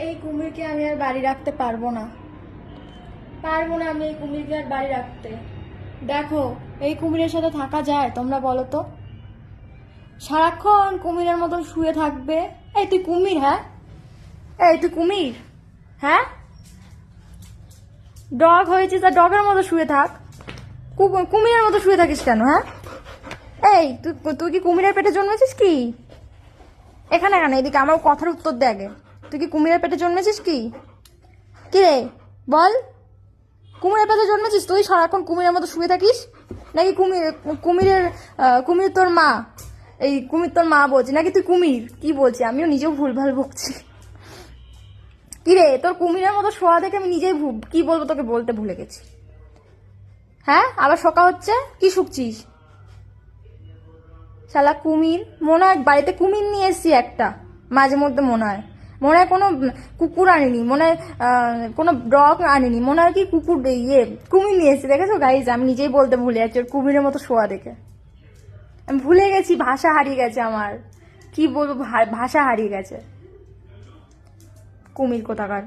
এই কুমিরকে আমি আর বাড়ি রাখতে পারবো না আমি এই কুমিরকে আর বাড়ি রাখতে। দেখো, এই কুমিরের সাথে থাকা যায়? তোমরা বলো তো। সারাক্ষণ কুমিরের মতন শুয়ে থাকবে। এই তুই কুমির? হ্যাঁ, এই তুই কুমির? হ্যাঁ, ডগ হয়েছিস আর ডগের মতো শুয়ে থাক। কুমিরের মতো শুয়ে থাকিস কেন? হ্যাঁ, এই তুই তুই কি কুমিরের পেটে জন্মেছিস কি? এখানে কেন? এদিকে আমার কথার উত্তর দে আগে। তুই কি কুমিরের পেটে জন্মেছিস কি? কি রে বল, কুমিরের পেটে জন্মেছিস তুই? সারাক্ষণ কুমিরের মতো শুয়ে থাকিস নাকি? কুমিরের কুমির তোর মা? এই কুমির তোর মা বলছি নাকি তুই কুমির? কি বলছি, আমিও নিজেও ভুলভাল বকছি। কি রে, তোর কুমিরের মতো শোয়া দেখে আমি নিজেই কি বলবো তোকে বলতে ভুলে গেছি। হ্যাঁ, আবার শোকা হচ্ছে? কি শুকছিস শালা? কুমির মনে হয় বাড়িতে কুমির নিয়ে এসছি একটা, মাঝে মধ্যে মনে হয় কোনো কুকুর আনিনি, মনে হয় কোনো ডগ আনিনি, মনে হয় কি কুকুর কুমির নিয়ে এসছি। দেখেছো গাইজ, আমি নিজেই বলতে ভুলে যাচ্ছি ওর কুমিরের মতো শোয়া দেখে। আমি ভুলে গেছি, ভাষা হারিয়ে গেছে আমার। কি বলবো, ভাষা হারিয়ে গেছে। কুমির কোথাকার।